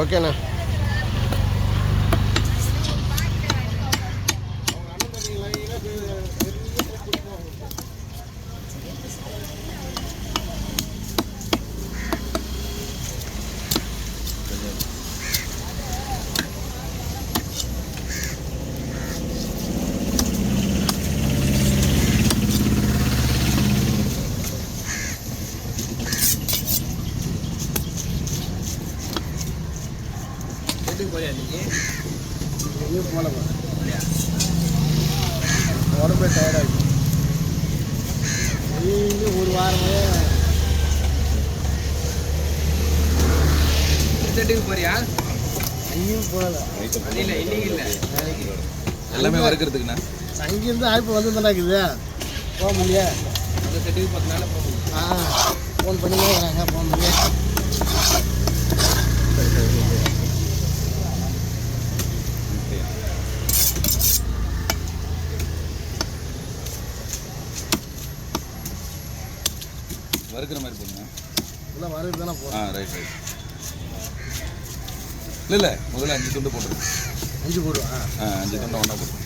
ஓகேண்ணா. வீட்டுக்கு போறியா இன்னைக்கு? எங்கேயும் போகலப்பா, உடம்பே டயர்டாகிடுச்சு. டெய்லி ஒரு வாரமே வீட்டுக்கு போறியா? அங்கேயும் போகல. இல்லை இன்னைக்கு இல்லை, எல்லாமே வறுக்கிறதுக்குண்ணா. அங்கேருந்து ஆய்ப்பு வந்து தானே இருக்குது, போக முடியாது. அந்த செட்டுக்கு 10 நாள் போக முடியும். ஃபோன் பண்ணியே இருக்கிறாங்க, போக முடியாது. வறுக்கிற மாதிரி போடுங்க. இல்லை வறுக்கு தானே போகிறோம். ரைட். இல்லை முதல்ல 5 துண்டு போட்டுருங்க. 5 போடுவா? 5 துண்டை ஒன்றா போடுங்க.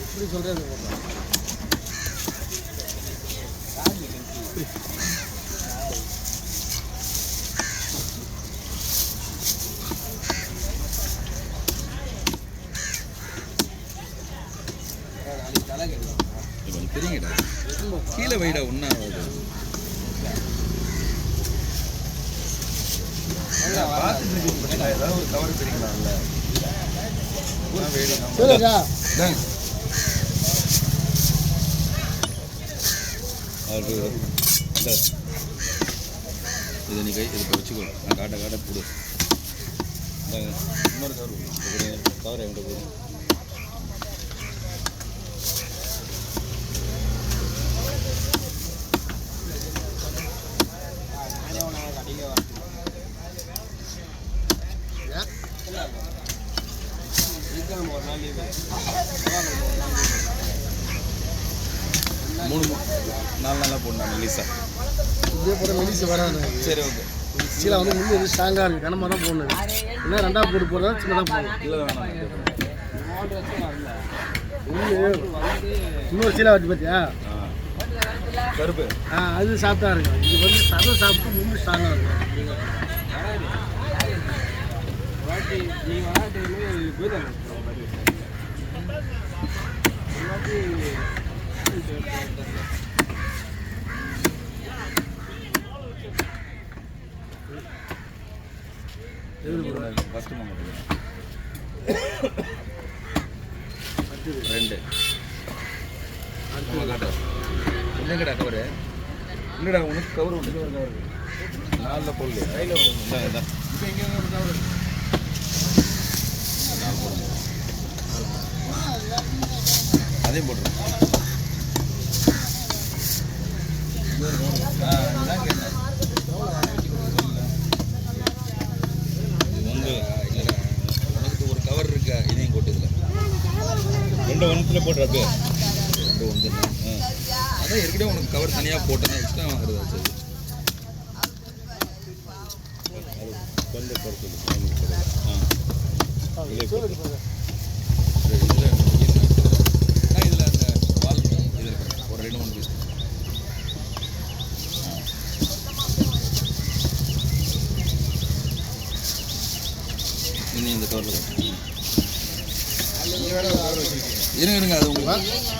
இப்படி சொல்கிறது போடுறோம். கொஞ்சம் பிரிங்கடா, கீழே வைடா, ஒன்றா ஏதாவது ஒரு கவர் பிரிக்கலாம்ல. சொல்லுங்க. இதை நீ கை இது வச்சுக்கோ, நான் காட்ட போடு. இன்னொரு கவர் என்கிட்ட போடு. மூணு 4 நாளாக போடணும் மெலிசா. இதே போட மெலிசு வராது. சரி ஓகே. சீலா வந்து முன்னே எதுவும் ஸ்ட்ராங்காக இருக்குது, கனமாக தான் போடணும். இல்லை 2ஆக போட்டு போடுறதா சின்னதாக போடணும். இல்லை வேணாம். இன்னொரு சீலா வச்சு பார்த்தியா, கருப்பு அது சாப்பிட்டா இருக்கும். இது வந்து சதை சாப்பிட்டு ரொம்ப ஸ்ட்ராங்காக இருக்கும். ஃபஸ்ட்டு 2 காட்ட இல்லைங்கடா கவரு. இல்லைடா உனக்கு கவர் உண்டு. 4 போடல கையில் இந்தா. இப்போ எங்கே ஒரு கவர் 4 போடுங்க. அதையும் போட்டுருங்க. உனக்கு ஒரு கவர் இருக்கா, இதையும் போட்டுக்கல. 2 ஒன்றுல போட்டுறப்ப 2 ஒன்று. அதான் ஏற்கனவே உனக்கு கவர் தனியாக போட்டேன்னா எக்ஸ்ட்ரா வாங்குறது ஆச்சு. கொஞ்சம் குறைச்சி இதில் அந்த வால் இது ஒரு 2-3 பீஸ். இந்த கவரில் இருங்க. அது உங்களுக்கு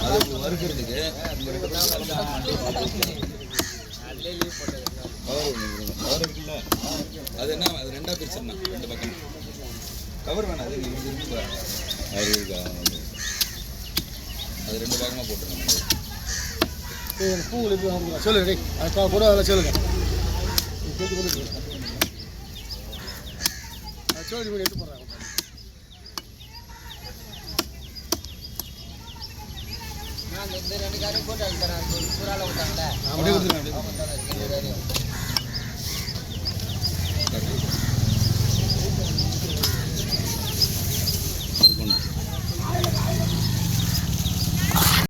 அது வறுக்கிறதுக்கு கவர் இருக்குல்ல, அது என்ன, அது 2ஆக பிரிச்சிடனா 2 பக்கம். கவர் வேணாம், அது இருக்கு. அது இருக்கா, அது 2 பாகமாக போட்டுருங்க. பூவில் எப்படி வாங்க சொல்லுங்க. அதுக்காக கூட அதெல்லாம் சொல்லுங்க. சோழி மீன் எடுத்து போடுறாங்க. நான் இந்த 2 காரையும் போட்டு அனுப்புறேன். 100 ரூபாய் விட்டாங்களே, அப்படியே கொடுத்துருங்க.